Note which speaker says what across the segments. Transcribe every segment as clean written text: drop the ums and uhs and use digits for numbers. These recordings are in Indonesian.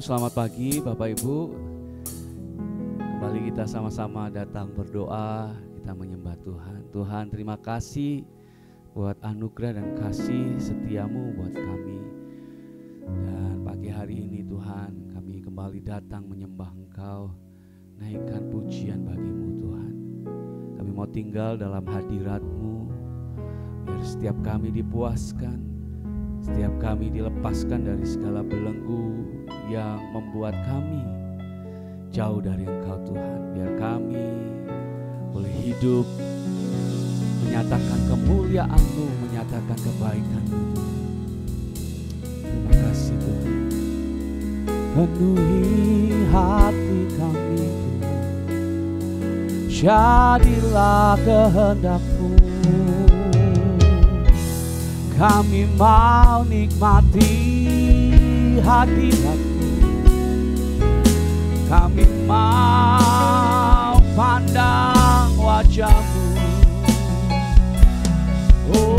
Speaker 1: Shalom, selamat pagi Bapak Ibu. Kembali kita sama-sama datang berdoa, kita menyembah Tuhan. Tuhan, terima kasih buat anugerah dan kasih setiamu buat kami. Dan pagi hari ini Tuhan, kami kembali datang menyembah Engkau, naikkan pujian bagimu Tuhan. Kami mau tinggal dalam hadirat-Mu, biar setiap kami dipuaskan, setiap kami dilepaskan dari segala belenggu yang membuat kami jauh dari Engkau Tuhan. Biar kami boleh hidup menyatakan kemuliaan-Mu, menyatakan kebaikan-Mu. Terima kasih Tuhan. Penuhi hati kami Tuhan, jadilah kehendak-Mu. Kami mau nikmati hadirat-Mu, kami mau pandang wajah-Mu. Oh,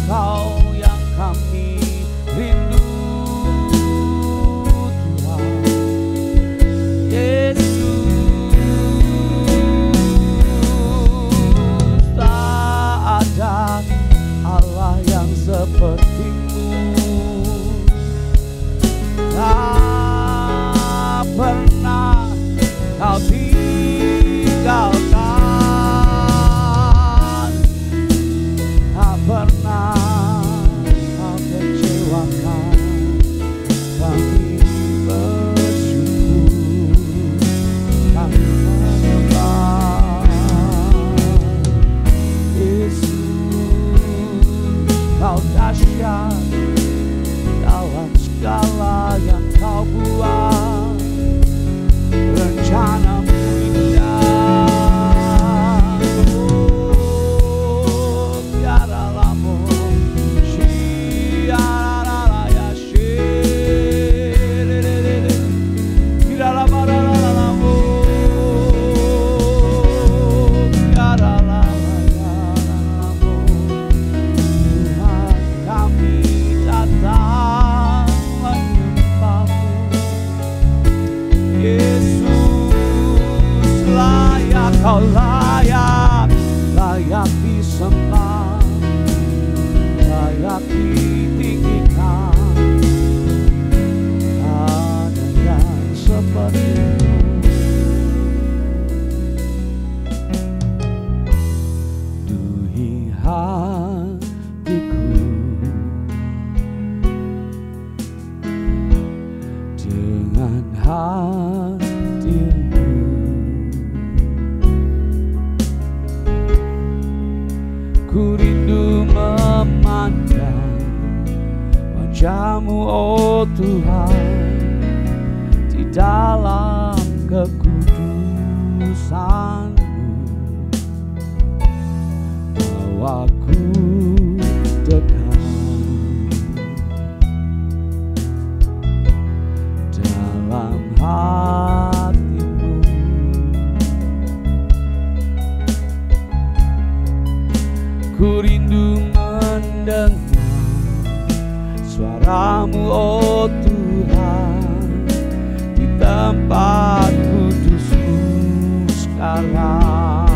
Speaker 1: Kau yang kami rindu Tuhan Yesus. Tak ada Allah yang seperti-Mu, tak pernah Kau tinggalkan, tak pernah Kau kecewakan. Kami bersyukur, kami menyembah Yesus. Kau dahsyat dalam segala yang Kau buat, rencana-Mu indah. Oh, biarlah siaraya shirere, biarlah maralamu, biarlah layaramu. Tuhan, kami datang menyembah-Mu. Yesus, layak Kau, layak, layak disembah, layak ditinggikan. Ada yang seperti-Mu. Duhi hatiku dengan hadir-Mu, ku rindu memandang wajah-Mu, oh Tuhan, di dalam kekudusan-Mu. Bawaku dekat dalam hati-Mu, ku rindu mendengar suara-Mu, oh Tuhan, di tempat kudus-Mu sekarang.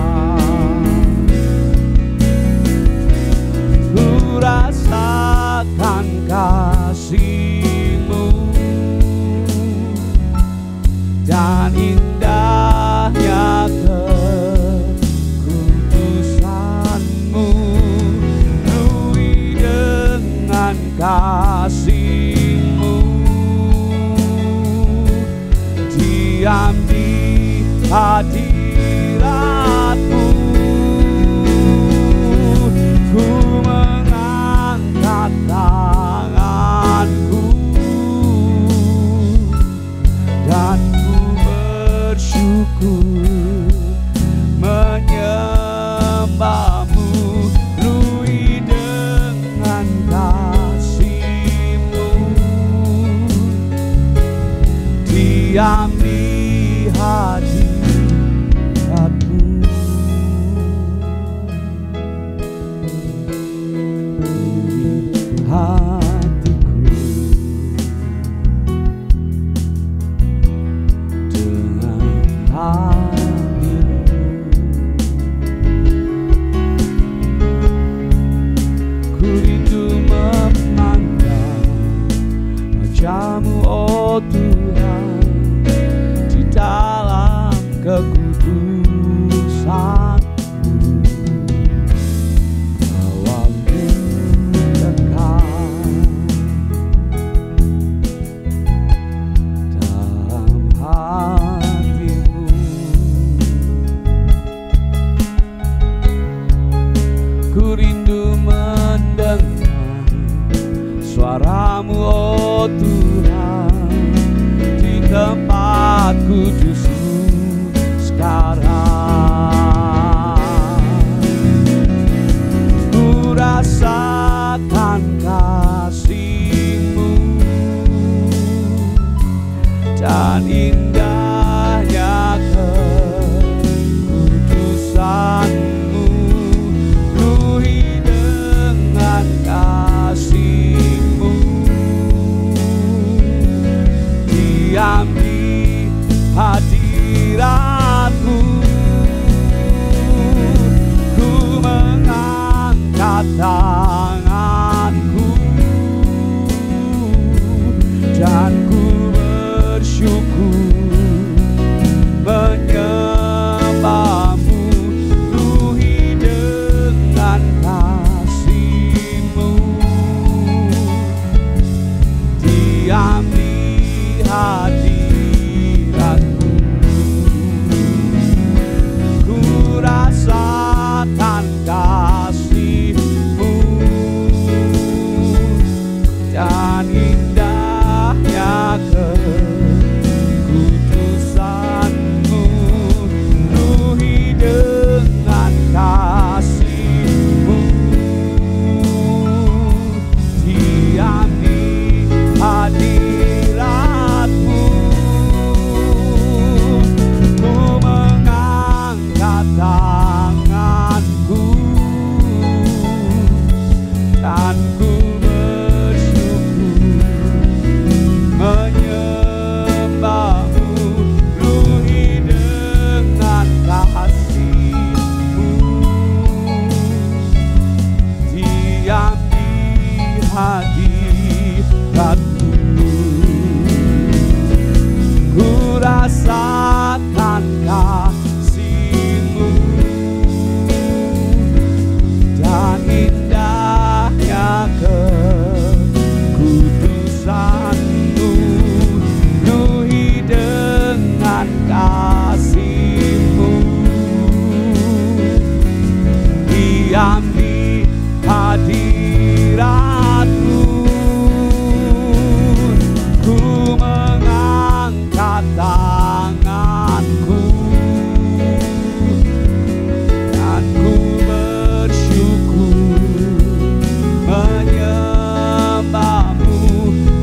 Speaker 1: Ku rasakan kasih-Mu dan indahnya kekudusan-Mu. Penuhi dengan kasih-Mu, diam di hadirat-Mu. Ku mengangkat tanganku dan ku bersyukur menyembah-Mu. Penuhi dengan kasih-Mu, diam di hadirat-Mu. Penuhi hatiku rahasia-Mu, oh Tuhan, di dalam kekudusan. Suara-Mu, oh Tuhan, di tempat kudus-Mu sekarang. Ku rasakan kasih-Mu dan indahnya kekudusan-Mu, penuhi dengan kasih. Diam di hadirat-Mu, ku mengangkat tanganku dan ku bersyukur menyembah-Mu, penuhi dengan kasih-Mu. Diam di hadirat-Mu, ku rasakan kasih-Mu dan indahnya kekudusan-Mu, penuhi dengan kasih-Mu. Diam di hadirat-Mu, ku mengangkat tanganku dan ku bersyukur menyembah-Mu, penuhi dengan kasih-Mu. Diam di hadirat-Mu, ku rasakan kasih-Mu dan indahnya kekudusan-Mu, penuhi dengan kasih-Mu. Diam di hadirat-Mu, ku mengangkat tanganku dan ku bersyukur menyembah-Mu,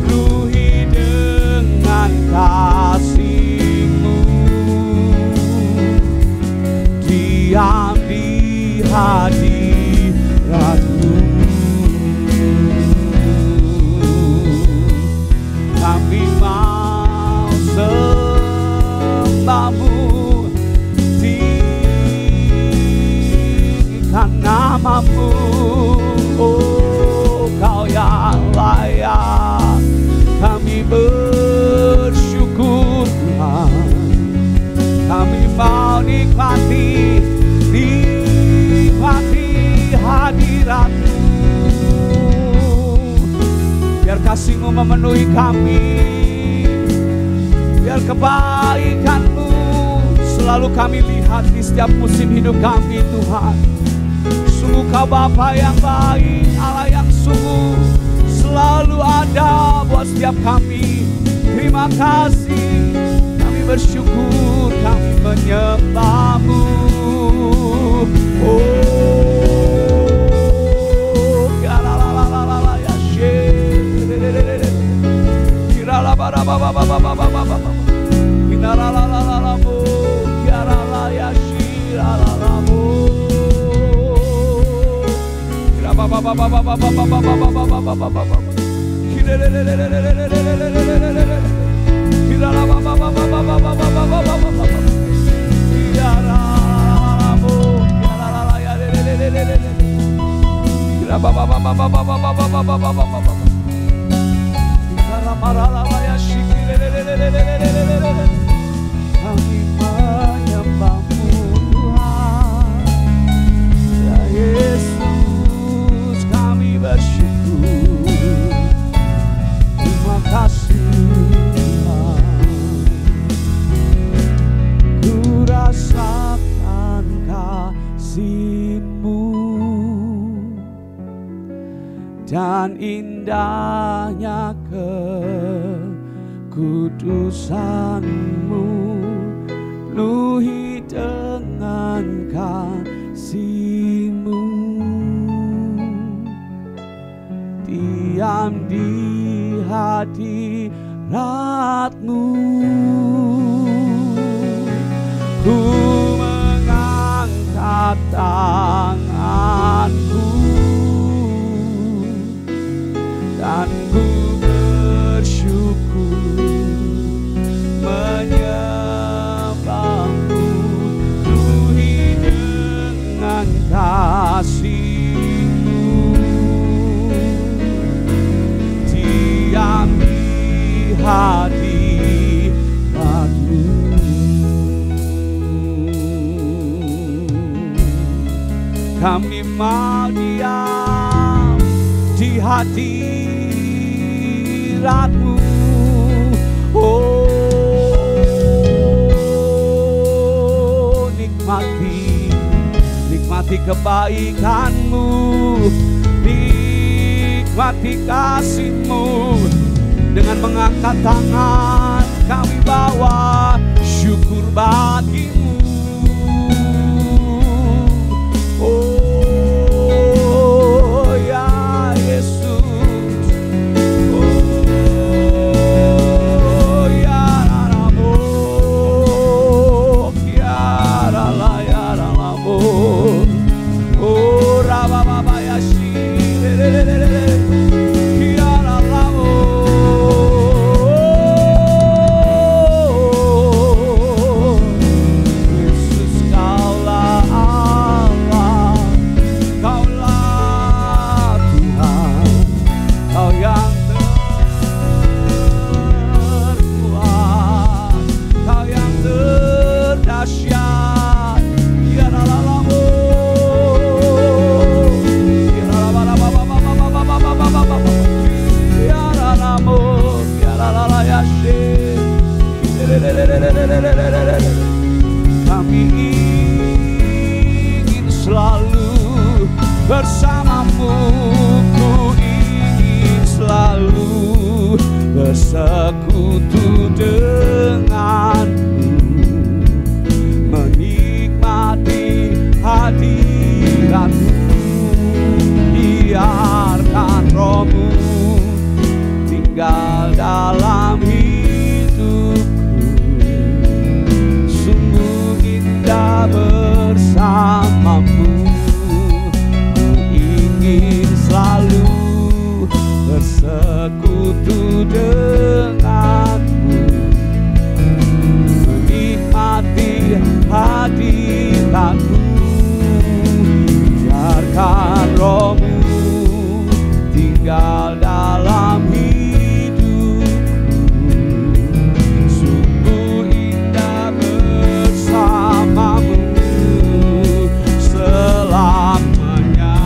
Speaker 1: penuhi dengan kasih-Mu. Diam di hadirat-Mu, kami mau sembah-Mu, tinggikan nama-Mu, oh Kau yang layak. Kami bersyukur Tuhan, kami mau nikmati hadirat-Mu. Biar kasih-Mu memenuhi kami, biar kebaikan-Mu selalu kami lihat di setiap musim hidup kami Tuhan. Sungguh Kau Bapa yang baik, Allah yang sungguh selalu ada buat setiap kami. Terima kasih, kami bersyukur, kami menyembah-Mu. Marala kasihan, ku rasakan kasih-Mu dan indahnya kekudusan-Mu, penuhi dengan kasih-Mu, diam di hadirat-Mu. Ku mengangkat tanganku dan ku bersyukur menyembah-Mu, penuhi dengan kasih-Mu, diam di hadirat-Mu. Kami mau diam di hadirat-Mu. Oh, nikmati kebaikan-Mu, nikmati kasih-Mu. Dengan mengangkat tangan kami bawa syukur bagi-Mu. Oh ya Yesus, oh ya Ramo, ya Rala, ya Ramo, oh Rababa ya shi, ya Ramo, Yesus Kaulah Allah, Kaulah Tuhan, Kau yang terkuat, Kau yang terdahsyat. Ya Ralamu, ya Ralamu, ya Ralamu, ya Ralayashi. Kami ingin selalu bersama-Mu, ku ingin selalu bersekutu dengan-Mu, menikmati hadirat-Mu. Biarkan Roh-Mu tinggal dalam hidupku, sungguh indah bersama-Mu. Ku ingin selalu bersekutu dengan-Mu, menikmati hadirat-Mu. Biarkan Roh-Mu tinggal dalam hidupku, sungguh indah bersama-Mu selamanya.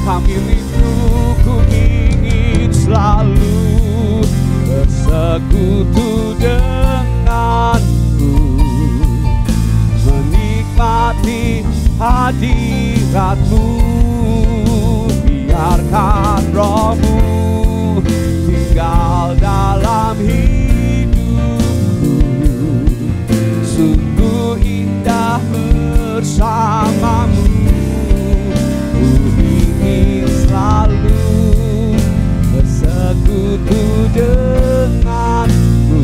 Speaker 1: Kami rindu, ku ingin selalu bersekutu dengan-Mu, menikmati hadirat-Mu. Biarkan Roh-Mu tinggal dalam hidupku, sungguh indah bersama-Mu. Ku ingin selalu bersekutu dengan-Mu,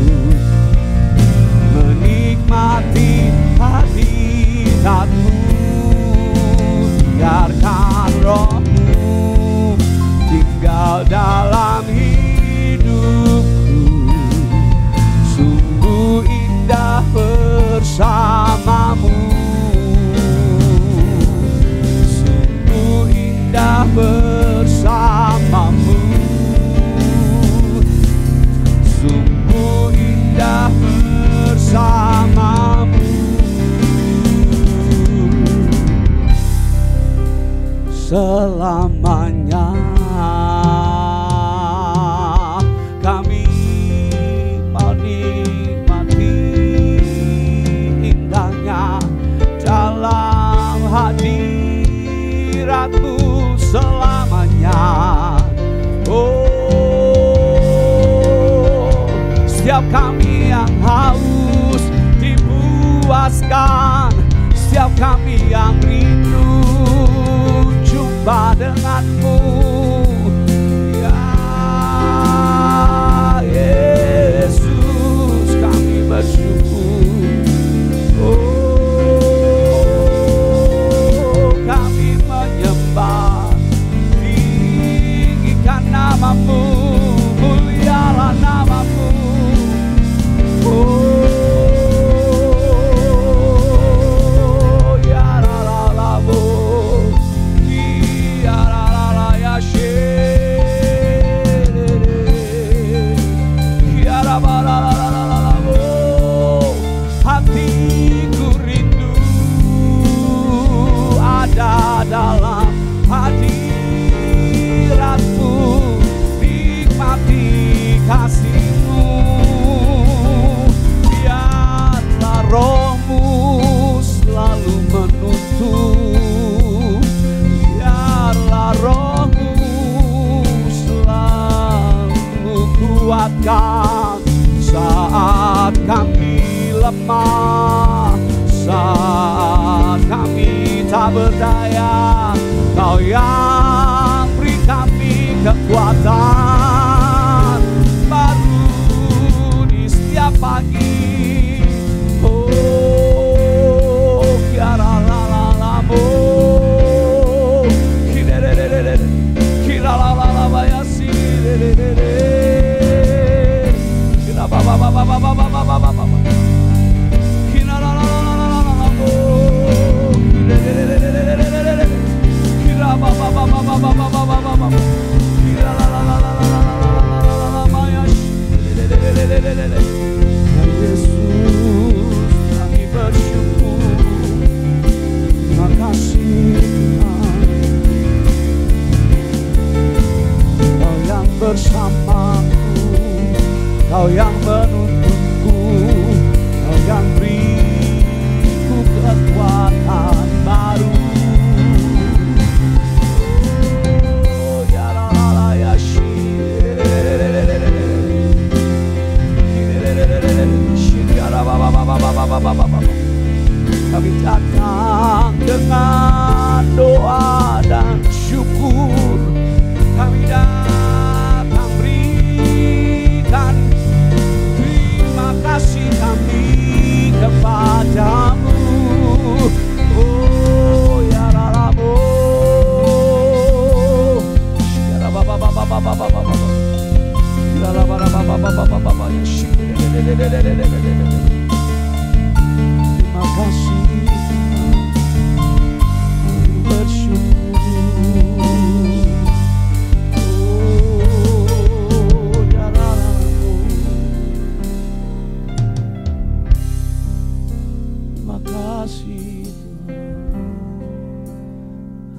Speaker 1: menikmati hadirat-Mu. Biarkan Roh-Mu tinggal dalam hidupku, sungguh indah bersama-Mu, sungguh indah bersama-Mu, sungguh indah bersama-Mu. Selamanya. kekuatan baru di setiap pagi. Oh, kiara la la la mo, kira la la la bayasi, kira ba ba ba ba ba ba ba ba ba ba, kira la la la la la la mo, kira ba ba ba ba ba ba ba ba ba ba, kira la la la la la la la la la bayasi. Yesus, kami bersyukur, terima kasih Tuhan, Kau yang bersamaku, Kau yang menuntunku, Kau yang beriku kekuatan baru. Oh, ya la la la ya shi. Kami datang dengan doa dan syukur. Kami datang berikan terima kasih kami kepadamu. Oh ya Raramu, ya Rabba. Terima kasih Tuhan, bersyukur. Oh ya Rabbu, terima kasih Tuhan.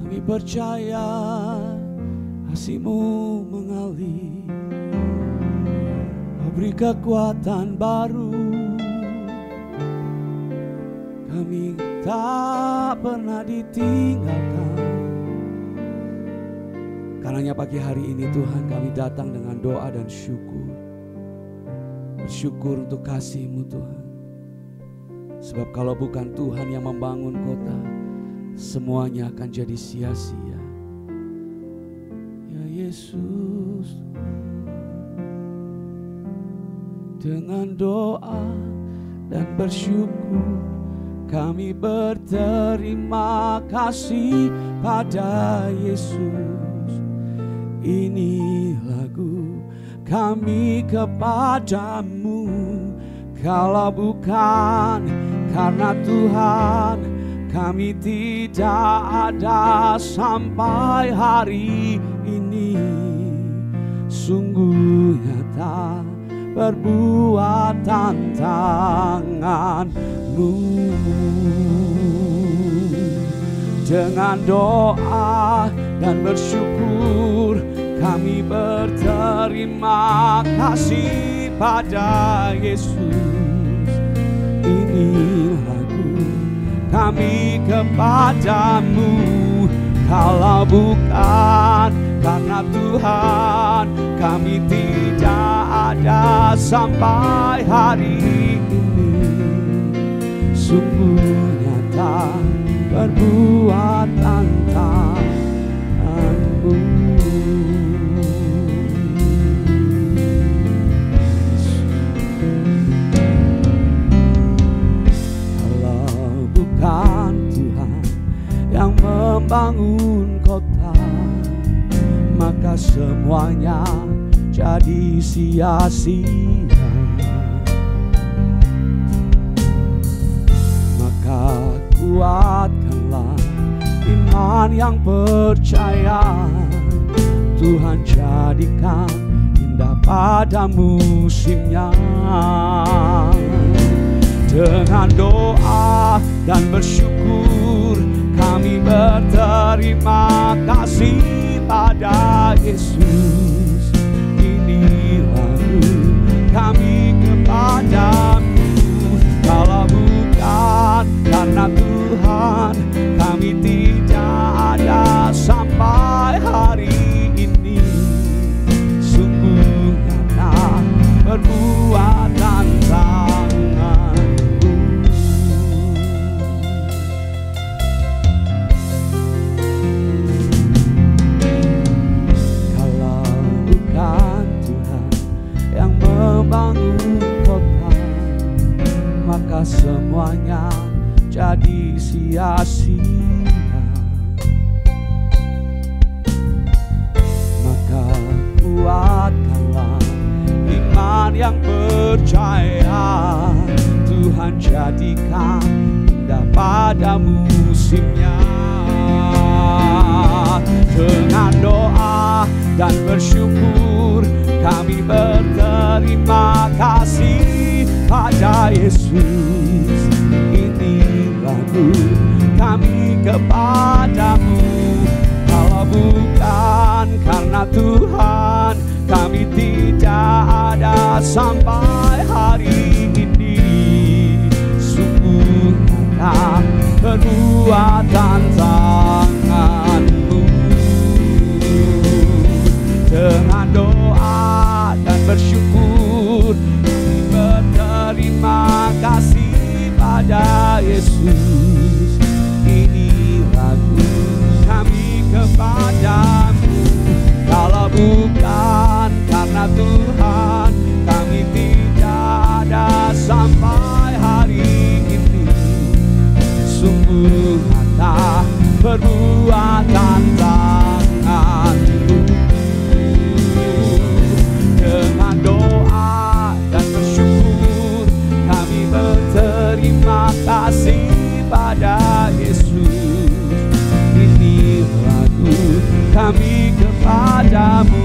Speaker 1: Kami percaya kasih-Mu mengalir, beri kekuatan baru. Kami tak pernah ditinggalkan. Karenanya pagi hari ini Tuhan, kami datang dengan doa dan syukur. Bersyukur untuk kasih-Mu Tuhan. Sebab kalau bukan Tuhan yang membangun kota, semuanya akan jadi sia-sia. Ya Yesus, dengan doa dan bersyukur kami berterima kasih pada Yesus. Ini lagu kami kepadamu. Kalau bukan karena Tuhan, kami tidak ada sampai hari ini. Sungguh nyata perbuatan tangan-Mu. Dengan doa dan bersyukur kami berterima kasih pada Yesus. Ini lagu kami kepadamu. Kalau bukan karena Tuhan, kami tidak ada sampai hari ini. Sungguh nyata perbuatan tangan-Mu. Kalau bukan Tuhan yang membangun kota, maka semuanya jadi sia-sia. Maka kuatkanlah iman yang percaya. Tuhan jadikan indah pada musimnya. Dengan doa dan bersyukur kami berterima kasih pada Yesus. Ini lagu kami kepadamu. Kalau bukan karena Tuhan, kami tidak ada sampai hari ini. Sungguh nyata perbuatan tangan-Mu. Kalau hanya jadi sia-sia. Maka kuatkanlah iman yang percaya, Tuhan jadikan indah pada musimnya. Dengan doa dan bersyukur kami berterima kasih pada Yesus. Ini lagu kami kepadamu. Kalau bukan karena Tuhan, kami tidak ada sampai hari ini. Sungguh nyata perbuatan tangan-Mu. Dengan doa dan bersyukur berterima kasih pada Yesus. Ini lagu kami kepadamu. Kalau bukan karena Tuhan, kami tidak ada sampai hari ini. Sungguh nyata perbuatan tangan-Mu. Dengan doa dan bersyukur kami berterima kasih pada Yesus. Ini lagu kami kepadamu.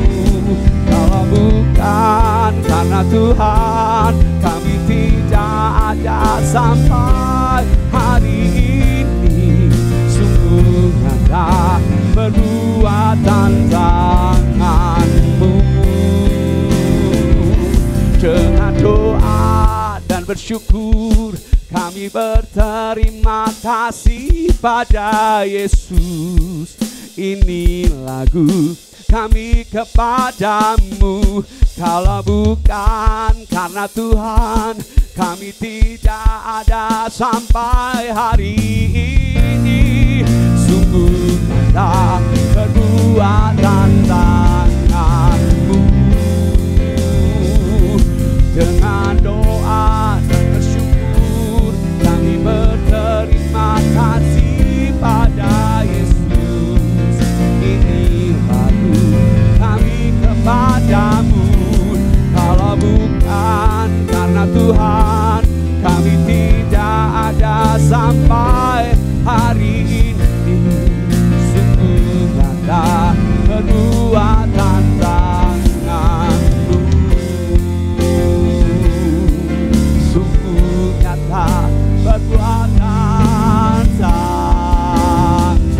Speaker 1: Kalau bukan karena Tuhan, kami tidak ada sampai hari ini. Sungguh nyata perbuatan tangan-Mu. Dengan doa dan bersyukur kami berterima kasih pada Yesus. Ini lagu kami kepadamu. Kalau bukan karena Tuhan, kami tidak ada sampai hari ini. Sungguh nyata perbuatan tangan-Mu. Dengan doa dan bersyukur kami berterima kasih pada Yesus. Ini lagu kami kepadamu. Kalau bukan karena Tuhan, kami tidak ada sampai hari ini. Sungguh nyata perbuatan tangan-Mu. Sungguh nyata perbuatan tangan-Mu.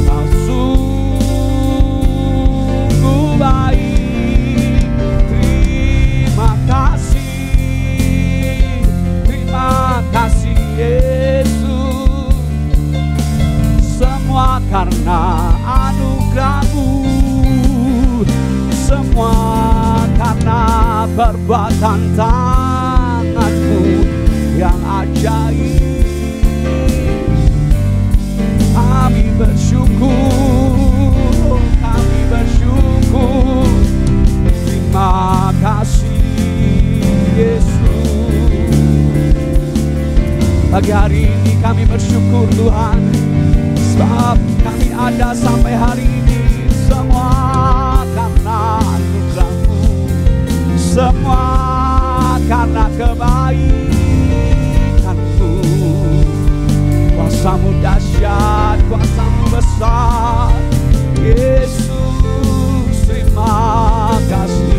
Speaker 1: Kau sungguh baik. Terima kasih Yesus. Semua karena anugerah-Mu, semua karena perbuatan tangan-Mu yang ajaib. Kami bersyukur, kami bersyukur. Terima kasih Yesus. Pagi hari ini kami bersyukur Tuhan, sebab kami ada sampai hari ini. Semua karena anugerah-Mu, semua karena kebaikan-Mu. Kuasa-Mu dahsyat, kuasa-Mu besar. Yesus, terima kasih.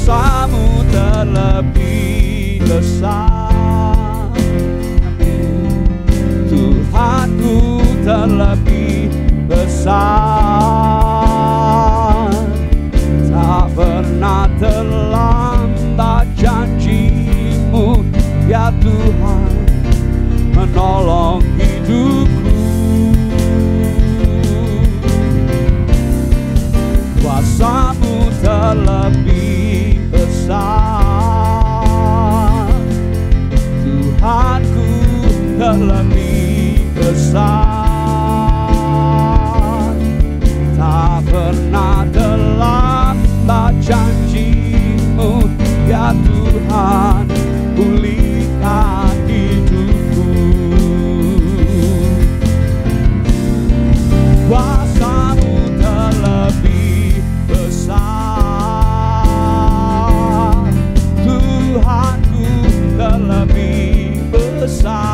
Speaker 1: Kuasa-Mu terlebih besar, Tuhanku terlebih besar. Tak pernah terlambat janji-Mu, ya Tuhan, menolong hidupku. Kuasa-Mu terlebih besar, Tuhanku terlebih besar. Tak pernah terlambat janji-Mu, ya Tuhan, pulihkan hidupku. Kuasa-Mu terlebih besar, Tuhanku terlebih besar.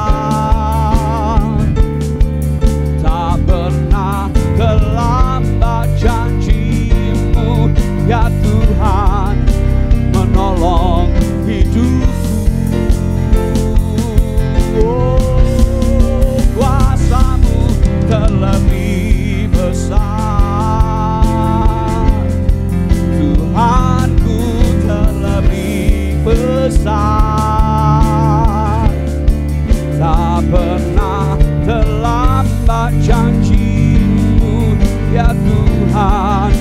Speaker 1: Tak pernah terlambat janji-Mu, ya Tuhan, menolong hidupku. Oh, kuasa-Mu terlebih besar, Tuhanku terlebih besar. Tak pernah terlambat janji-Mu, ya Tuhan,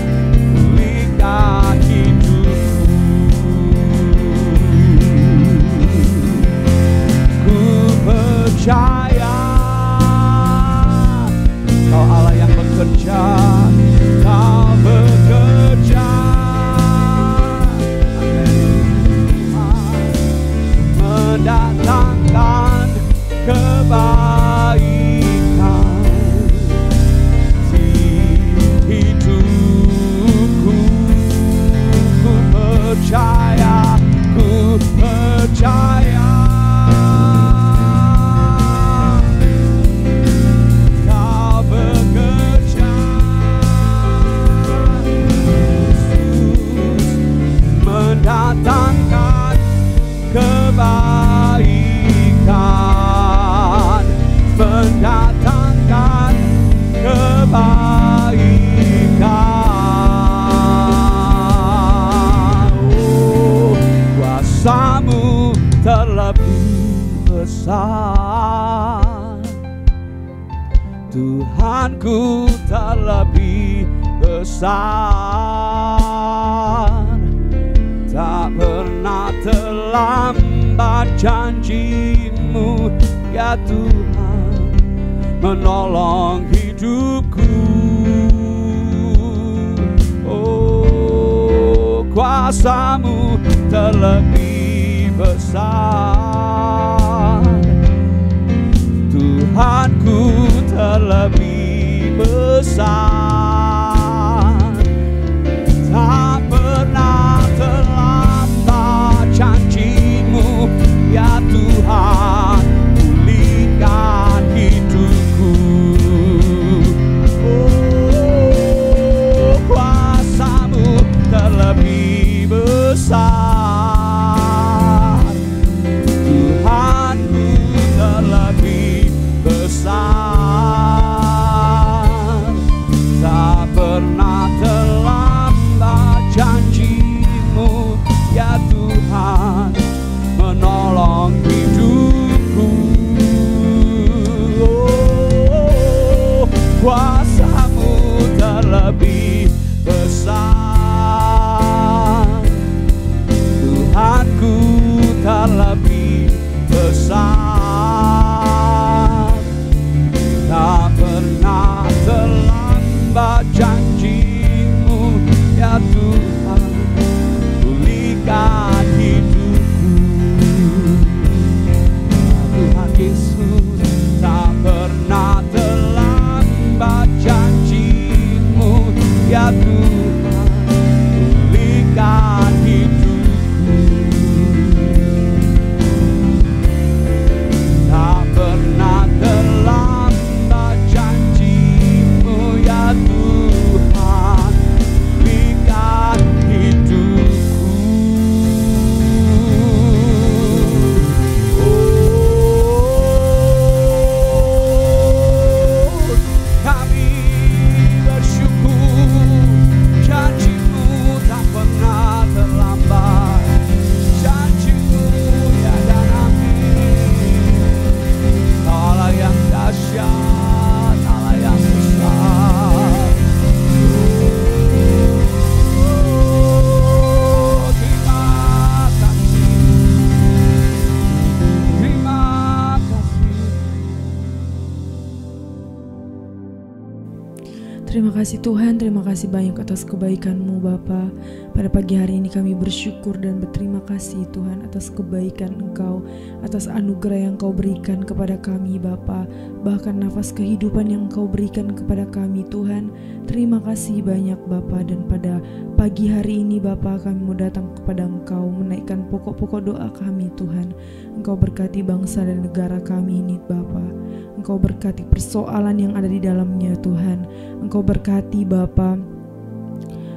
Speaker 1: pulihkan hidupku. Ku percaya Kau Allah yang bekerja, Kau bekerja. Mendatangkan kebaikan di hidupku. Ku percaya, ku percaya. Kau bekerja, Yesus, mendatangkan kebaikan, mendatangkan kebaikan. Oh, kuasa-Mu terlebih besar, Tuhanku terlebih besar. Tak pernah terlambat janji-Mu, ya Tuhan, menolong hidupku. Oh, kuasa-Mu terlebih besar, Tuhanku terlebih besar. Tak pernah terlambat janji-Mu, ya Tuhan, pulihkan hidupku. Oh, kuasa-Mu terlebih besar, Tuhanku terlebih besar. Tak pernah terlambat janji-Mu, ya Tuhan, menolong hidupku. Oh, kuasa-Mu terlebih besar,
Speaker 2: kasih Tuhan, terima kasih banyak atas kebaikan-Mu Bapa. Pada pagi hari ini kami bersyukur dan berterima kasih Tuhan atas kebaikan Engkau, atas anugerah yang Engkau berikan kepada kami Bapa, bahkan nafas kehidupan yang Engkau berikan kepada kami Tuhan. Terima kasih banyak Bapa, dan pada pagi hari ini Bapa kami mau datang kepada Engkau menaikkan pokok-pokok doa kami Tuhan. Engkau berkati bangsa dan negara kami ini Bapa. Engkau berkati persoalan yang ada di dalamnya Tuhan. Engkau berkati Bapa.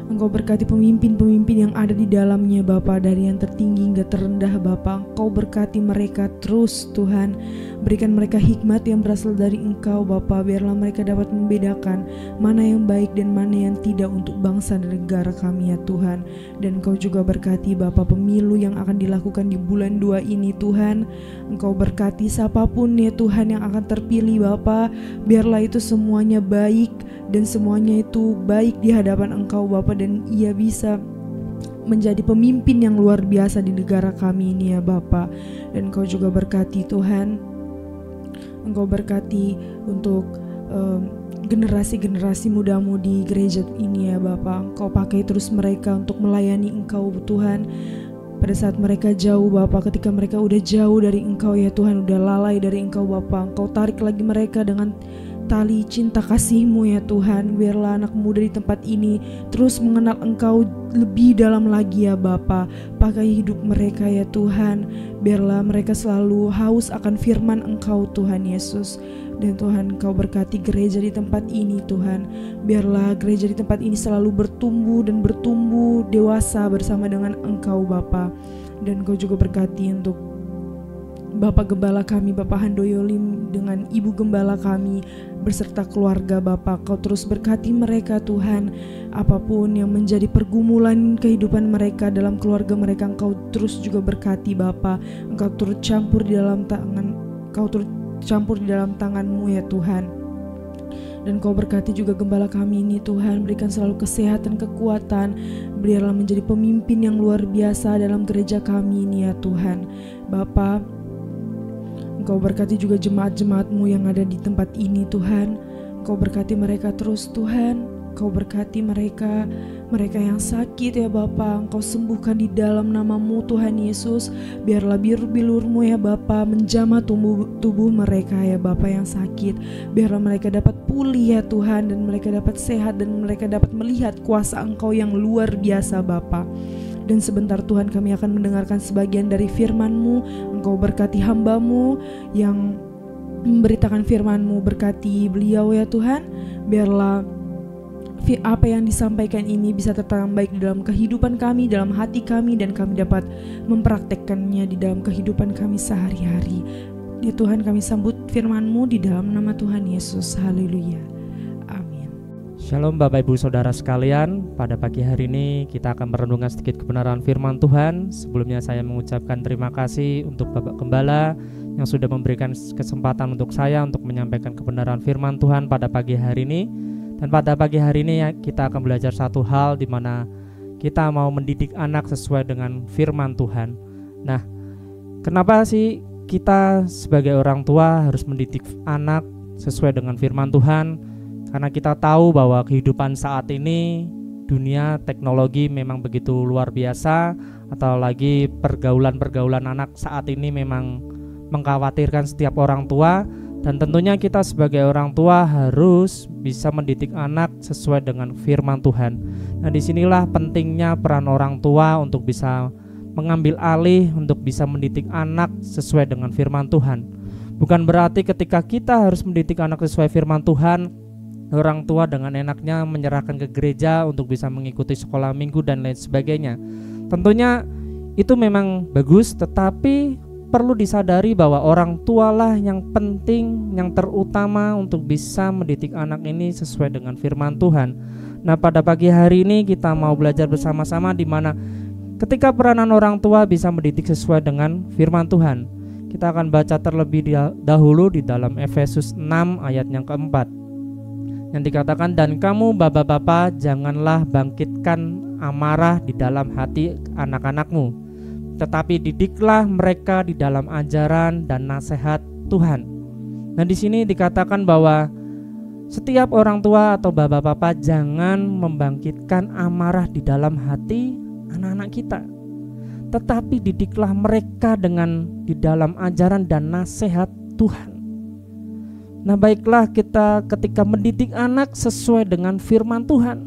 Speaker 2: Engkau berkati pemimpin-pemimpin yang ada di dalamnya Bapa, dari yang tertinggi hingga terendah Bapa. Engkau berkati mereka terus Tuhan. Berikan mereka hikmat yang berasal dari Engkau Bapa. Biarlah mereka dapat membedakan mana yang baik dan mana yang tidak untuk bangsa dan negara kami ya Tuhan. Dan Engkau juga berkati Bapa pemilu yang akan dilakukan di bulan 2 ini Tuhan. Engkau berkati siapapun ya Tuhan yang akan terpilih Bapa. Biarlah itu semuanya baik dan semuanya itu baik di hadapan Engkau Bapa, dan ia bisa menjadi pemimpin yang luar biasa di negara kami ini ya Bapa. Dan Engkau juga berkati Tuhan. Engkau berkati untuk generasi-generasi mudamu di gereja ini ya Bapa. Engkau pakai terus mereka untuk melayani Engkau Tuhan. Pada saat mereka jauh Bapa, ketika mereka udah jauh dari Engkau ya Tuhan, udah lalai dari Engkau Bapa, Engkau tarik lagi mereka dengan tali cinta kasih-Mu ya Tuhan. Biarlah anak muda di tempat ini terus mengenal Engkau lebih dalam lagi ya Bapa. Pakai hidup mereka ya Tuhan. Biarlah mereka selalu haus akan firman Engkau Tuhan Yesus. Dan Tuhan Engkau berkati gereja di tempat ini Tuhan. Biarlah gereja di tempat ini selalu bertumbuh dan bertumbuh dewasa bersama dengan Engkau Bapa. Dan Engkau juga berkati untuk Bapak Gembala kami, Bapak Handoyolim, dengan Ibu Gembala kami beserta keluarga Bapak. Kau terus berkati mereka Tuhan. Apapun yang menjadi pergumulan kehidupan mereka dalam keluarga mereka, Engkau terus juga berkati Bapak. Engkau turut campur di dalam tangan-Mu ya Tuhan. Dan Kau berkati juga gembala kami ini Tuhan. Berikan selalu kesehatan, kekuatan. Biarlah menjadi pemimpin yang luar biasa dalam gereja kami ini ya Tuhan. Bapak, Engkau berkati juga jemaat-jemaat-Mu yang ada di tempat ini Tuhan. Engkau berkati mereka terus Tuhan. Engkau berkati mereka yang sakit ya Bapa. Engkau sembuhkan di dalam nama-Mu Tuhan Yesus. Biarlah bilur-bilur-Mu ya Bapa menjamah tubuh mereka ya Bapa yang sakit. Biarlah mereka dapat pulih ya Tuhan, dan mereka dapat sehat, dan mereka dapat melihat kuasa Engkau yang luar biasa Bapa. Dan sebentar Tuhan kami akan mendengarkan sebagian dari firman-Mu. Engkau berkati hamba-Mu yang memberitakan firman-Mu. Berkati beliau ya Tuhan. Biarlah apa yang disampaikan ini bisa tertanam baik di dalam kehidupan kami, dalam hati kami, dan kami dapat mempraktekkannya di dalam kehidupan kami sehari-hari. Ya Tuhan, kami sambut firman-Mu di dalam nama Tuhan Yesus. Haleluya.
Speaker 3: Shalom Bapak Ibu Saudara sekalian. Pada pagi hari ini kita akan merenungkan sedikit kebenaran firman Tuhan. Sebelumnya saya mengucapkan terima kasih untuk Bapak Gembala yang sudah memberikan kesempatan untuk saya untuk menyampaikan kebenaran firman Tuhan pada pagi hari ini. Dan pada pagi hari ini kita akan belajar satu hal, di mana kita mau mendidik anak sesuai dengan firman Tuhan. Nah, kenapa sih kita sebagai orang tua harus mendidik anak sesuai dengan firman Tuhan? Karena kita tahu bahwa kehidupan saat ini, dunia teknologi memang begitu luar biasa, atau lagi pergaulan anak saat ini memang mengkhawatirkan setiap orang tua. Dan tentunya kita sebagai orang tua harus bisa mendidik anak sesuai dengan firman Tuhan. Nah, disinilah pentingnya peran orang tua untuk bisa mengambil alih, untuk bisa mendidik anak sesuai dengan firman Tuhan. Bukan berarti ketika kita harus mendidik anak sesuai firman Tuhan, orang tua dengan enaknya menyerahkan ke gereja untuk bisa mengikuti sekolah minggu dan lain sebagainya. Tentunya itu memang bagus, tetapi perlu disadari bahwa orang tualah yang penting, yang terutama untuk bisa mendidik anak ini sesuai dengan firman Tuhan. Nah, pada pagi hari ini kita mau belajar bersama-sama di mana ketika peranan orang tua bisa mendidik sesuai dengan firman Tuhan. Kita akan baca terlebih dahulu di dalam Efesus 6 ayat yang keempat, yang dikatakan, dan kamu bapak-bapak janganlah bangkitkan amarah di dalam hati anak-anakmu, tetapi didiklah mereka di dalam ajaran dan nasihat Tuhan. Nah, di sini dikatakan bahwa Setiap orang tua atau bapak-bapak jangan membangkitkan amarah di dalam hati anak-anak kita, tetapi didiklah mereka dengan di dalam ajaran dan nasihat Tuhan. Nah, baiklah kita ketika mendidik anak sesuai dengan firman Tuhan,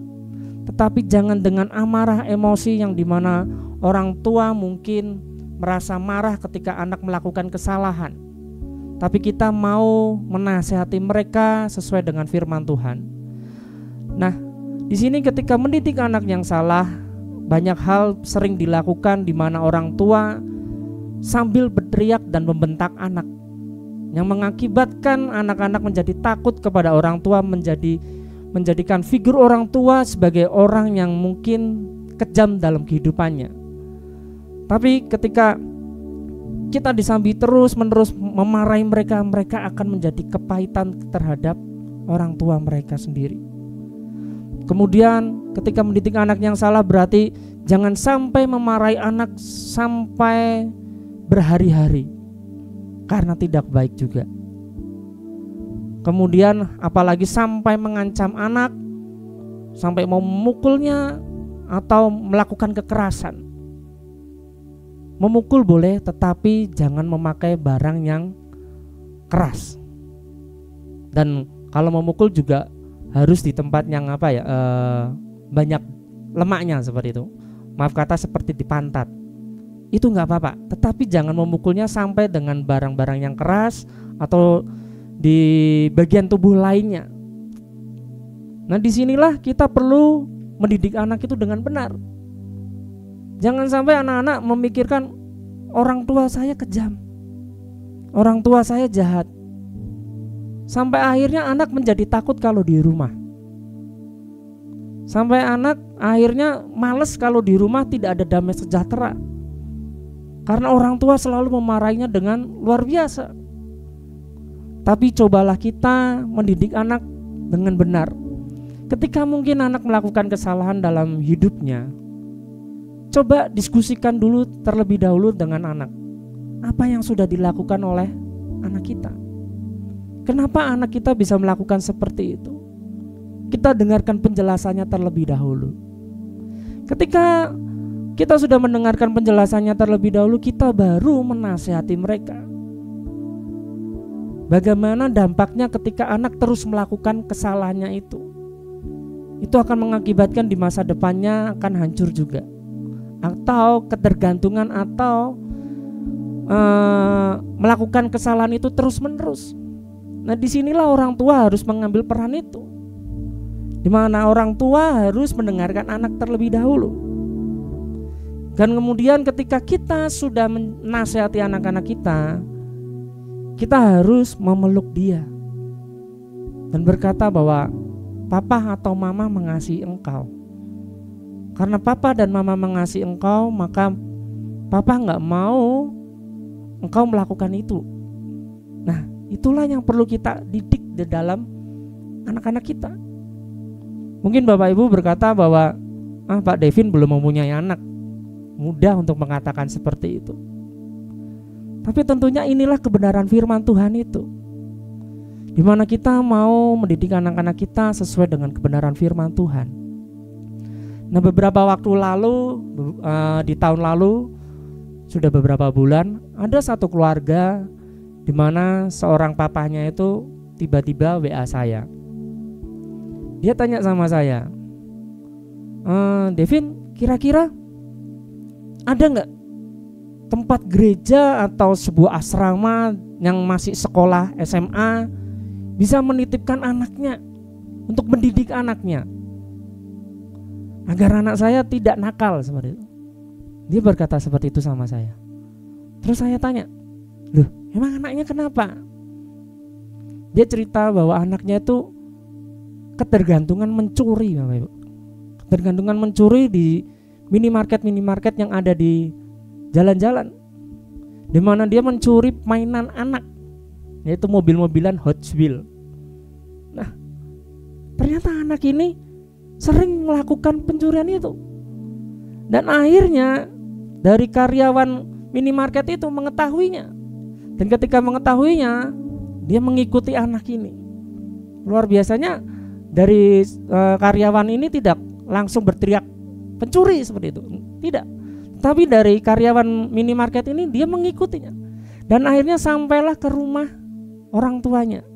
Speaker 3: tetapi jangan dengan amarah emosi yang dimana orang tua mungkin merasa marah ketika anak melakukan kesalahan. Tapi kita mau menasihati mereka sesuai dengan firman Tuhan. Nah, di sini ketika mendidik anak yang salah, banyak hal sering dilakukan di mana orang tua sambil berteriak dan membentak anak, yang mengakibatkan anak-anak menjadi takut kepada orang tua, menjadikan figur orang tua sebagai orang yang mungkin kejam dalam kehidupannya. Tapi ketika kita disambi terus-menerus memarahi mereka, mereka akan menjadi kepahitan terhadap orang tua mereka sendiri. Kemudian ketika mendidik anak yang salah, berarti jangan sampai memarahi anak sampai berhari-hari, karena tidak baik juga. Kemudian apalagi sampai mengancam anak, sampai mau memukulnya atau melakukan kekerasan. Memukul boleh, tetapi jangan memakai barang yang keras. Dan kalau memukul juga harus di tempat yang banyak lemaknya, seperti itu. Maaf kata, seperti di pantat. Itu nggak apa-apa, tetapi jangan memukulnya sampai dengan barang-barang yang keras atau di bagian tubuh lainnya. Nah, disinilah kita perlu mendidik anak itu dengan benar. Jangan sampai anak-anak memikirkan orang tua saya kejam, orang tua saya jahat, sampai akhirnya anak menjadi takut kalau di rumah. Sampai anak akhirnya males kalau di rumah tidak ada damai sejahtera, karena orang tua selalu memarahinya dengan luar biasa. Tapi cobalah kita mendidik anak dengan benar. Ketika mungkin anak melakukan kesalahan dalam hidupnya, coba diskusikan dulu terlebih dahulu dengan anak. Apa yang sudah dilakukan oleh anak kita? Kenapa anak kita bisa melakukan seperti itu? Kita dengarkan penjelasannya terlebih dahulu. Ketika kita sudah mendengarkan penjelasannya terlebih dahulu, kita baru menasihati mereka. Bagaimana dampaknya ketika anak terus melakukan kesalahannya itu? Itu akan mengakibatkan di masa depannya akan hancur juga, atau ketergantungan, atau melakukan kesalahan itu terus-menerus. Nah, disinilah orang tua harus mengambil peran itu, di mana orang tua harus mendengarkan anak terlebih dahulu. Dan kemudian ketika kita sudah menasihati anak-anak kita harus memeluk dia dan berkata bahwa papa atau mama mengasihi engkau. Karena papa dan mama mengasihi engkau, maka papa gak mau engkau melakukan itu. Nah, itulah yang perlu kita didik di dalam anak-anak kita. Mungkin Bapak Ibu berkata bahwa Pak Devin belum mempunyai anak. Mudah untuk mengatakan seperti itu. Tapi tentunya inilah kebenaran firman Tuhan itu, di mana kita mau mendidik anak-anak kita sesuai dengan kebenaran firman Tuhan. Nah, beberapa waktu lalu, di tahun lalu, sudah beberapa bulan, ada satu keluarga di mana seorang papahnya itu tiba-tiba WA saya. Dia tanya sama saya, Devin, kira-kira ada nggak tempat gereja atau sebuah asrama yang masih sekolah SMA bisa menitipkan anaknya untuk mendidik anaknya agar anak saya tidak nakal seperti itu. Dia berkata seperti itu sama saya. Terus saya tanya, loh, emang anaknya kenapa? Dia cerita bahwa anaknya itu ketergantungan mencuri, Bapak Ibu. Ketergantungan mencuri di minimarket yang ada di jalan-jalan, di mana dia mencuri mainan anak, yaitu mobil-mobilan Hot Wheels. Nah, ternyata anak ini sering melakukan pencurian itu. Dan akhirnya dari karyawan minimarket itu mengetahuinya. Dan ketika mengetahuinya, dia mengikuti anak ini. Luar biasanya dari karyawan ini tidak langsung berteriak pencuri seperti itu, tidak. Tapi dari karyawan minimarket ini dia mengikutinya. Dan akhirnya sampailah ke rumah orang tuanya.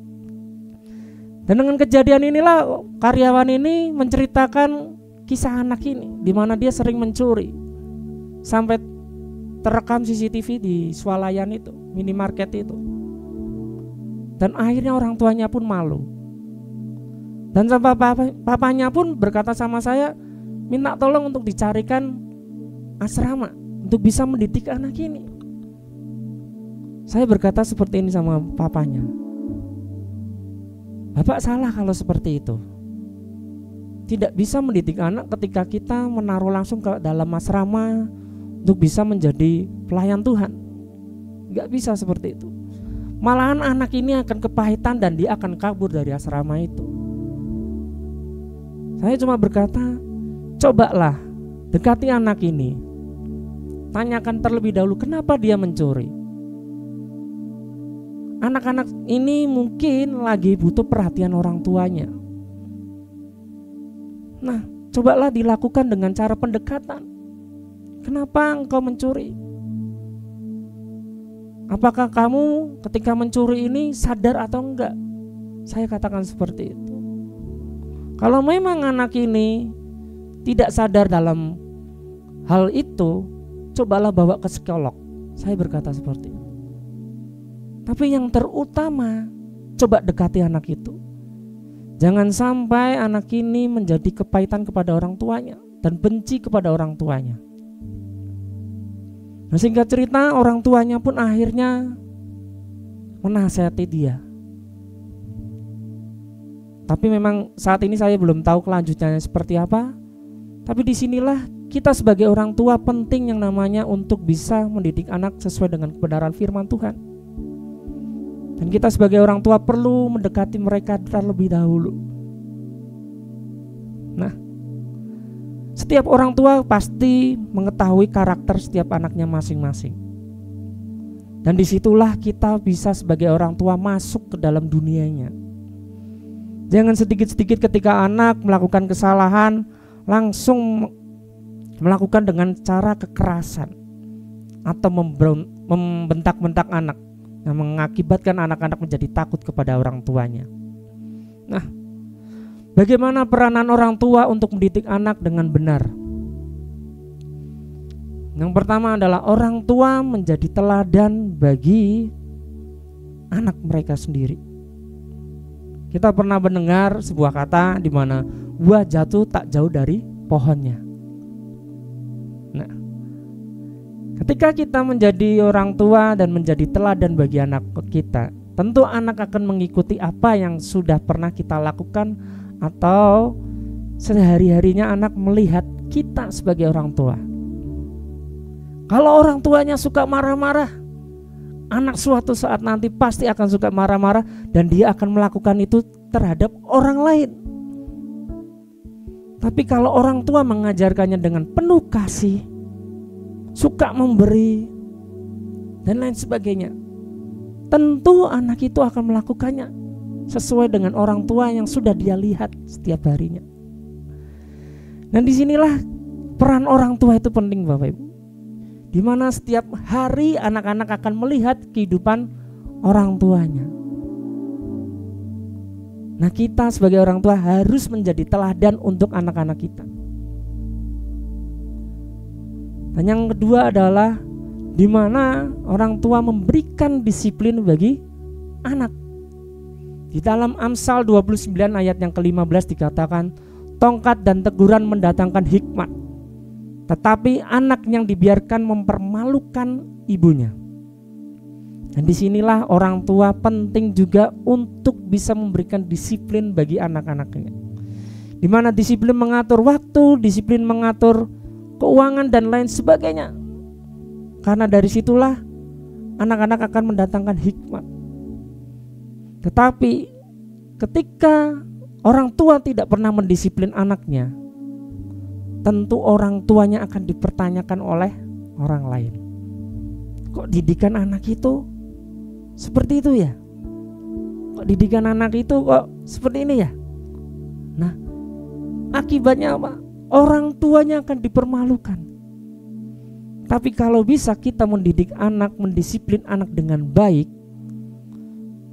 Speaker 3: Dan dengan kejadian inilah karyawan ini menceritakan kisah anak ini, di mana dia sering mencuri. Sampai terekam CCTV di swalayan itu, minimarket itu. Dan akhirnya orang tuanya pun malu. Dan sampai papanya pun berkata sama saya, minta tolong untuk dicarikan asrama untuk bisa mendidik anak ini. Saya berkata seperti ini sama papanya, Bapak salah kalau seperti itu. Tidak bisa mendidik anak ketika kita menaruh langsung ke dalam asrama untuk bisa menjadi pelayan Tuhan. Gak bisa seperti itu. Malahan anak ini akan kepahitan dan dia akan kabur dari asrama itu. Saya cuma berkata, cobalah dekati anak ini. Tanyakan terlebih dahulu kenapa dia mencuri. Anak-anak ini mungkin lagi butuh perhatian orang tuanya. Nah, cobalah dilakukan dengan cara pendekatan. Kenapa engkau mencuri? Apakah kamu ketika mencuri ini sadar atau enggak? Saya katakan seperti itu. Kalau memang anak ini tidak sadar dalam hal itu, cobalah bawa ke psikolog. Saya berkata seperti itu. Tapi yang terutama, coba dekati anak itu. Jangan sampai anak ini menjadi kepahitan kepada orang tuanya dan benci kepada orang tuanya. Nah, singkat cerita, orang tuanya pun akhirnya menasihati dia. Tapi memang saat ini saya belum tahu kelanjutannya seperti apa. Tapi disinilah kita sebagai orang tua penting yang namanya untuk bisa mendidik anak sesuai dengan kebenaran firman Tuhan. Dan kita sebagai orang tua perlu mendekati mereka terlebih dahulu. Nah, setiap orang tua pasti mengetahui karakter setiap anaknya masing-masing. Dan disitulah kita bisa sebagai orang tua masuk ke dalam dunianya. Jangan sedikit-sedikit ketika anak melakukan kesalahan langsung melakukan dengan cara kekerasan atau membentak-bentak anak, yang mengakibatkan anak-anak menjadi takut kepada orang tuanya. Nah, bagaimana peranan orang tua untuk mendidik anak dengan benar? Yang pertama adalah orang tua menjadi teladan bagi anak mereka sendiri. Kita pernah mendengar sebuah kata di mana buah jatuh tak jauh dari pohonnya. Nah, ketika kita menjadi orang tua dan menjadi teladan bagi anak kita, tentu anak akan mengikuti apa yang sudah pernah kita lakukan atau sehari-harinya anak melihat kita sebagai orang tua. Kalau orang tuanya suka marah-marah, anak suatu saat nanti pasti akan suka marah-marah dan dia akan melakukan itu terhadap orang lain. Tapi kalau orang tua mengajarkannya dengan penuh kasih, suka memberi dan lain sebagainya, tentu anak itu akan melakukannya sesuai dengan orang tua yang sudah dia lihat setiap harinya. Dan disinilah peran orang tua itu penting, Bapak Ibu, di mana setiap hari anak-anak akan melihat kehidupan orang tuanya. Nah, kita sebagai orang tua harus menjadi teladan untuk anak-anak kita. Dan yang kedua adalah di mana orang tua memberikan disiplin bagi anak. Di dalam Amsal 29 ayat yang ke-15 dikatakan, tongkat dan teguran mendatangkan hikmat, tetapi anak yang dibiarkan mempermalukan ibunya. Dan disinilah orang tua penting juga untuk bisa memberikan disiplin bagi anak-anaknya. Di mana disiplin mengatur waktu, disiplin mengatur keuangan dan lain sebagainya. Karena dari situlah anak-anak akan mendatangkan hikmat. Tetapi ketika orang tua tidak pernah mendisiplin anaknya, tentu orang tuanya akan dipertanyakan oleh orang lain. Kok didikan anak itu seperti itu ya? Kok kok didikan anak itu kok seperti ini ya? Nah, akibatnya apa? Orang tuanya akan dipermalukan. Tapi kalau bisa kita mendidik anak, mendisiplin anak dengan baik,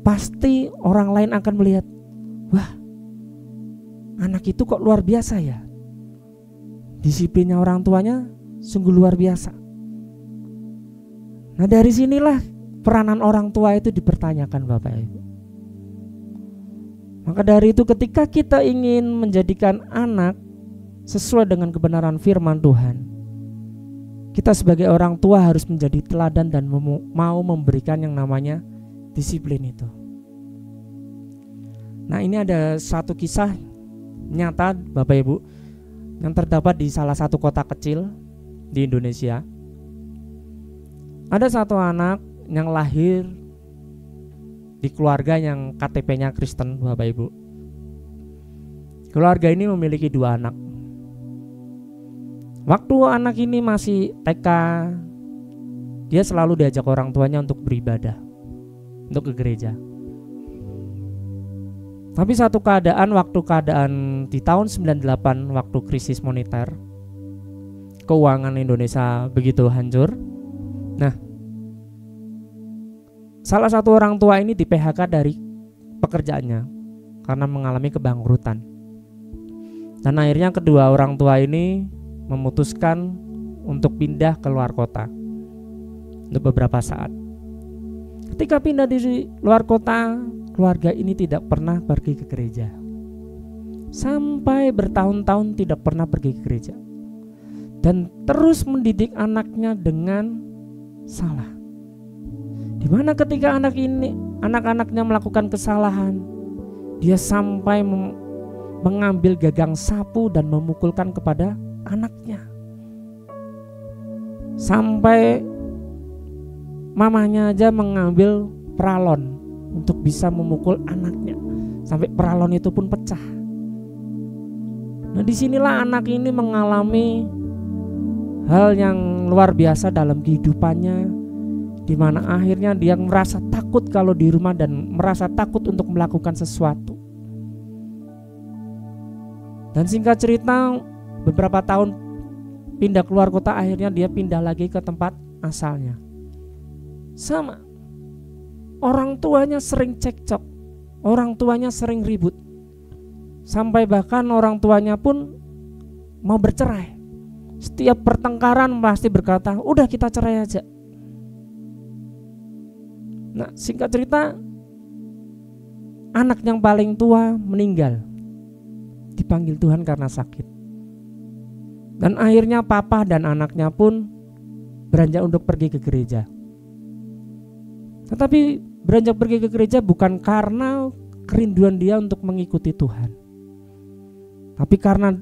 Speaker 3: pasti orang lain akan melihat, wah, anak itu kok luar biasa ya. Disiplinnya orang tuanya sungguh luar biasa. Nah, dari sinilah peranan orang tua itu dipertanyakan, Bapak Ibu. Maka dari itu ketika kita ingin menjadikan anak sesuai dengan kebenaran firman Tuhan, kita sebagai orang tua harus menjadi teladan dan mau memberikan yang namanya disiplin itu. Nah, ini ada satu kisah nyata, Bapak Ibu, yang terdapat di salah satu kota kecil di Indonesia. Ada satu anak yang lahir di keluarga yang KTP-nya Kristen, Bapak Ibu. Keluarga ini memiliki 2 anak. Waktu anak ini masih TK, dia selalu diajak orang tuanya untuk beribadah, untuk ke gereja. Tapi satu keadaan di tahun 98, waktu krisis moneter, keuangan Indonesia begitu hancur. Nah, salah satu orang tua ini di PHK dari pekerjaannya karena mengalami kebangkrutan. Dan akhirnya kedua orang tua ini memutuskan untuk pindah ke luar kota untuk beberapa saat. Ketika pindah di luar kota, keluarga ini tidak pernah pergi ke gereja. Sampai bertahun-tahun tidak pernah pergi ke gereja. Dan terus mendidik anaknya dengan salah. Dimana ketika anak-anaknya melakukan kesalahan, dia sampai mengambil gagang sapu dan memukulkan kepada anaknya. Sampai mamanya aja mengambil peralon untuk bisa memukul anaknya, sampai peralon itu pun pecah. Nah, disinilah anak ini mengalami hal yang luar biasa dalam kehidupannya, di mana akhirnya dia merasa takut kalau di rumah dan merasa takut untuk melakukan sesuatu. Dan singkat cerita, beberapa tahun pindah keluar kota, akhirnya dia pindah lagi ke tempat asalnya. Sama, orang tuanya sering cekcok, orang tuanya sering ribut, sampai bahkan orang tuanya pun mau bercerai. Setiap pertengkaran pasti berkata, udah kita cerai aja. Nah, singkat cerita, anak yang paling tua meninggal, dipanggil Tuhan karena sakit. Dan akhirnya papa dan anaknya pun beranjak untuk pergi ke gereja. Tetapi beranjak pergi ke gereja bukan karena kerinduan dia untuk mengikuti Tuhan, tapi karena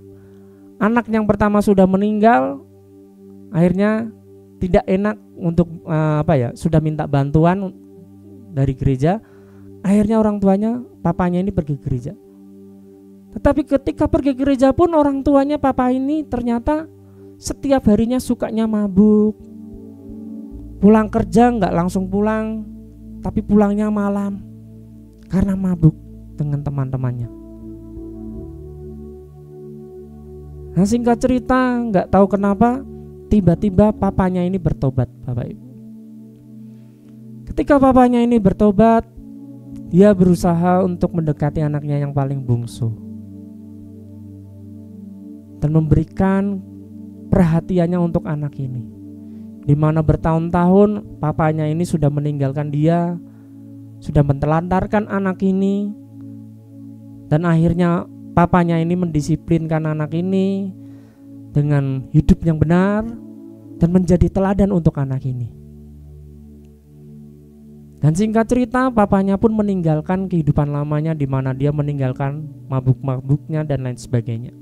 Speaker 3: anak yang pertama sudah meninggal, akhirnya tidak enak untuk sudah minta bantuan dari gereja. Akhirnya orang tuanya, papanya ini pergi ke gereja. Tetapi ketika pergi ke gereja pun orang tuanya papa ini ternyata setiap harinya sukanya mabuk. Pulang kerja nggak langsung pulang, tapi pulangnya malam karena mabuk dengan teman-temannya. Nah, singkat cerita, nggak tahu kenapa tiba-tiba papanya ini bertobat, Bapak Ibu. Ketika papanya ini bertobat, dia berusaha untuk mendekati anaknya yang paling bungsu dan memberikan perhatiannya untuk anak ini. Di mana bertahun-tahun papanya ini sudah meninggalkan dia, sudah mentelantarkan anak ini, dan akhirnya papanya ini mendisiplinkan anak ini dengan hidup yang benar dan menjadi teladan untuk anak ini. Dan singkat cerita, papanya pun meninggalkan kehidupan lamanya, di mana dia meninggalkan mabuk-mabuknya dan lain sebagainya.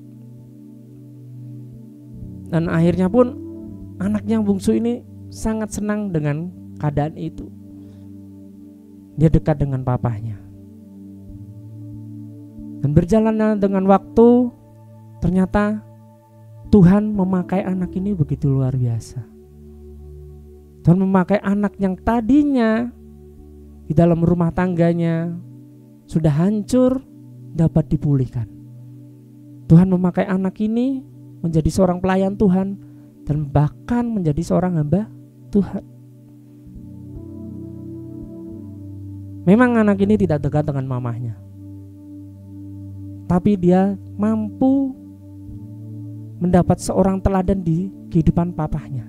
Speaker 3: Dan akhirnya pun anaknya yang bungsu ini sangat senang dengan keadaan itu. Dia dekat dengan papanya. Dan berjalan dengan waktu, ternyata Tuhan memakai anak ini begitu luar biasa. Tuhan memakai anak yang tadinya di dalam rumah tangganya sudah hancur dapat dipulihkan. Tuhan memakai anak ini menjadi seorang pelayan Tuhan dan bahkan menjadi seorang hamba Tuhan. Memang anak ini tidak dekat dengan mamahnya, tapi dia mampu mendapat seorang teladan di kehidupan papahnya.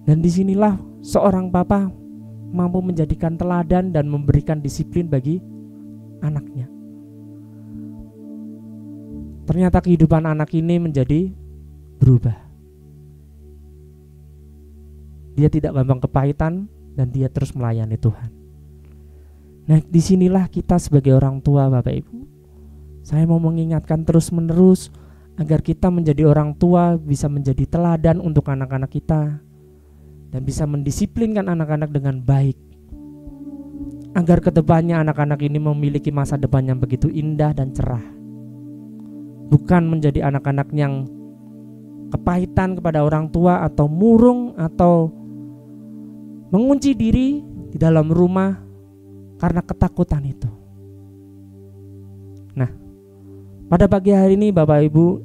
Speaker 3: Dan disinilah seorang papa mampu menjadikan teladan dan memberikan disiplin bagi anaknya. Ternyata kehidupan anak ini menjadi berubah. Dia tidak gampang kepahitan dan dia terus melayani Tuhan. Nah, disinilah kita sebagai orang tua, Bapak Ibu, saya mau mengingatkan terus menerus agar kita menjadi orang tua bisa menjadi teladan untuk anak-anak kita dan bisa mendisiplinkan anak-anak dengan baik, agar kedepannya anak-anak ini memiliki masa depan yang begitu indah dan cerah. Bukan menjadi anak-anak yang kepahitan kepada orang tua atau murung atau mengunci diri di dalam rumah karena ketakutan itu. Nah, pada pagi hari ini Bapak Ibu,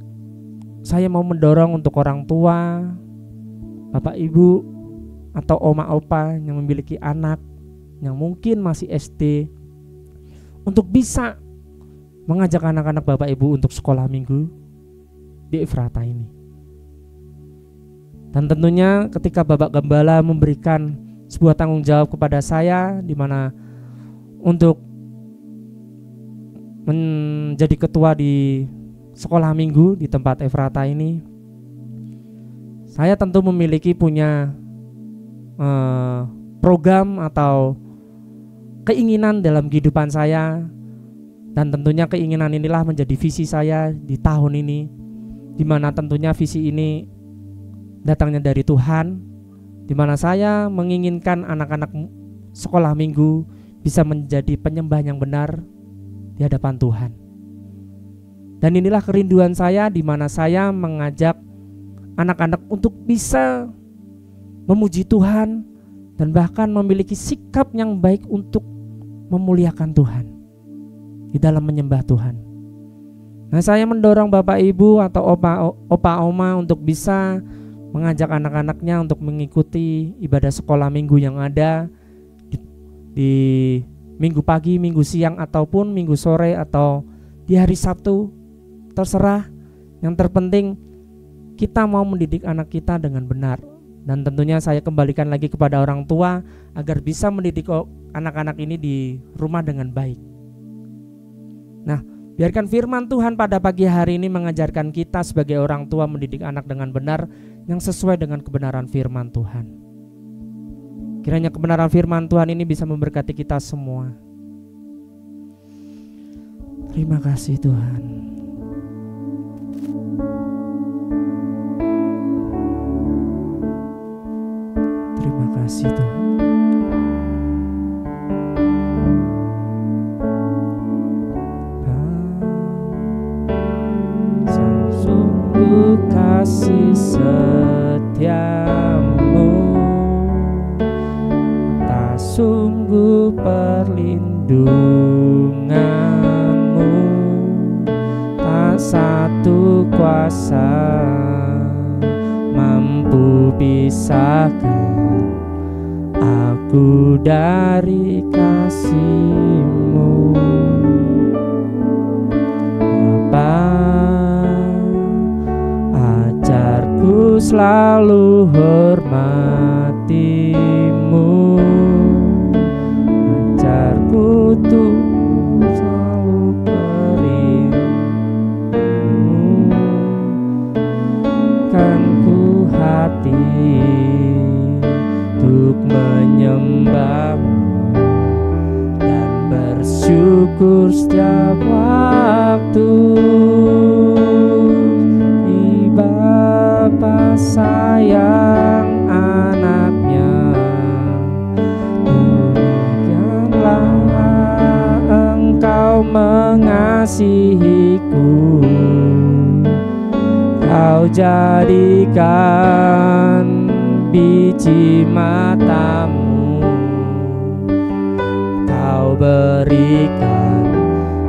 Speaker 3: saya mau mendorong untuk orang tua, Bapak Ibu atau oma opa yang memiliki anak yang mungkin masih SD, untuk bisa mengajak anak-anak Bapak Ibu untuk sekolah minggu di Efrata ini. Dan tentunya ketika Bapak Gembala memberikan sebuah tanggung jawab kepada saya, di mana untuk menjadi ketua di sekolah minggu di tempat Efrata ini, saya tentu memiliki punya program atau keinginan dalam kehidupan saya. Dan tentunya keinginan inilah menjadi visi saya di tahun ini, di mana tentunya visi ini datangnya dari Tuhan, di mana saya menginginkan anak-anak sekolah minggu bisa menjadi penyembah yang benar di hadapan Tuhan. Dan inilah kerinduan saya, di mana saya mengajak anak-anak untuk bisa memuji Tuhan dan bahkan memiliki sikap yang baik untuk memuliakan Tuhan di dalam menyembah Tuhan. Nah, saya mendorong Bapak Ibu atau opa oma untuk bisa mengajak anak-anaknya untuk mengikuti ibadah sekolah minggu yang ada di minggu pagi, minggu siang, ataupun minggu sore, atau di hari Sabtu, terserah. Yang terpenting kita mau mendidik anak kita dengan benar. Dan tentunya saya kembalikan lagi kepada orang tua agar bisa mendidik anak-anak ini di rumah dengan baik. Nah, biarkan firman Tuhan pada pagi hari ini mengajarkan kita sebagai orang tua mendidik anak dengan benar yang sesuai dengan kebenaran firman Tuhan. Kiranya kebenaran firman Tuhan ini bisa memberkati kita semua. Terima kasih Tuhan. Terima kasih Tuhan. Kasih setiamu tak sungguh perlindunganmu, tak satu kuasa mampu pisahkan aku dari kasih-Mu. Ajarku selalu hormati-Mu, ajarku tuh selalu beri-Mu, kan ku hati untuk menyembah-Mu dan bersyukur setiap waktu. Bapa sayang anaknya, demikianlah Engkau mengasihiku. Kau jadikan biji mata-Mu berikan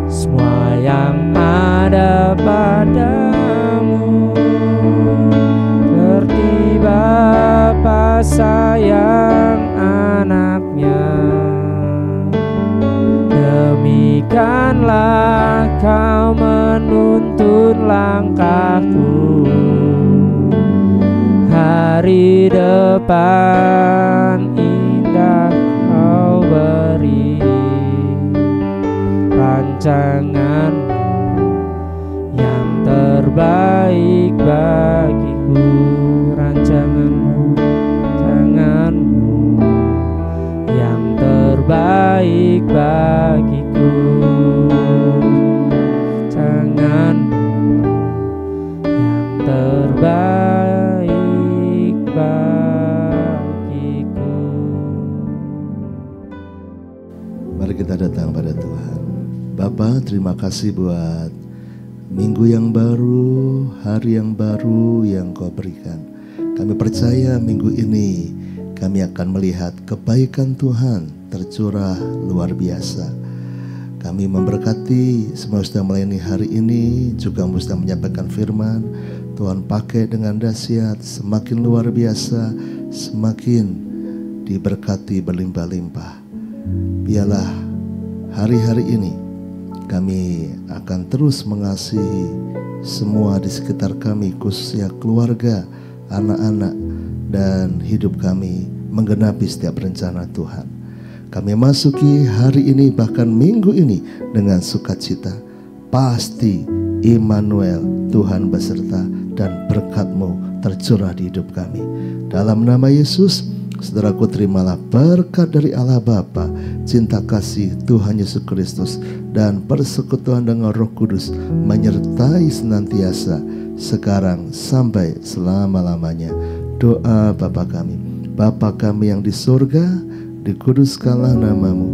Speaker 3: semua yang ada padamu, seperti Bapa sayang anaknya. Demikianlah kau menuntun langkahku, hari depan indah kau beri. Rancanganmu yang terbaik bagiku, rancanganmu yang terbaik bagiku, rancanganmu yang terbaik bagiku.
Speaker 4: Mari kita datang pada Tuhan. Bapa, terima kasih buat minggu yang baru, hari yang baru yang Kau berikan. Kami percaya minggu ini kami akan melihat kebaikan Tuhan tercurah luar biasa. Kami memberkati semua yang sedang melayani hari ini, juga yang sedang menyampaikan firman. Tuhan pakai dengan dahsyat, semakin luar biasa, semakin diberkati berlimpah-limpah. Biarlah hari-hari ini kami akan terus mengasihi semua di sekitar kami, khususnya keluarga, anak-anak, dan hidup kami menggenapi setiap rencana Tuhan. Kami masuki hari ini, bahkan minggu ini, dengan sukacita. Pasti Immanuel, Tuhan beserta, dan berkat-Mu tercurah di hidup kami. Dalam nama Yesus, saudaraku, terimalah berkat dari Allah Bapa, cinta kasih Tuhan Yesus Kristus, dan persekutuan dengan Roh Kudus menyertai senantiasa sekarang sampai selama-lamanya. Doa Bapa kami. Bapa kami yang di surga, dikuduskanlah nama-Mu,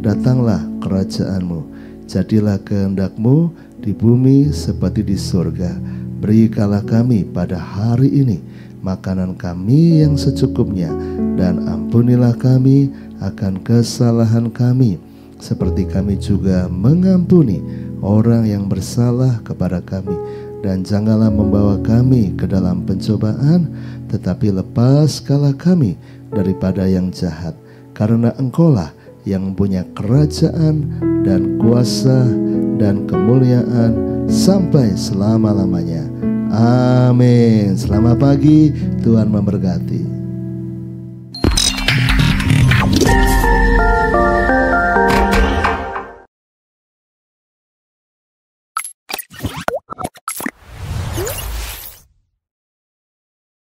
Speaker 4: datanglah kerajaan-Mu, jadilah kehendak-Mu di bumi seperti di surga. Berikanlah kami pada hari ini makanan kami yang secukupnya, dan ampunilah kami akan kesalahan kami, seperti kami juga mengampuni orang yang bersalah kepada kami. Dan janganlah membawa kami ke dalam pencobaan, tetapi lepaskanlah kami daripada yang jahat. Karena Engkaulah yang punya kerajaan dan kuasa dan kemuliaan sampai selama-lamanya. Amin. Selamat pagi, Tuhan memberkati.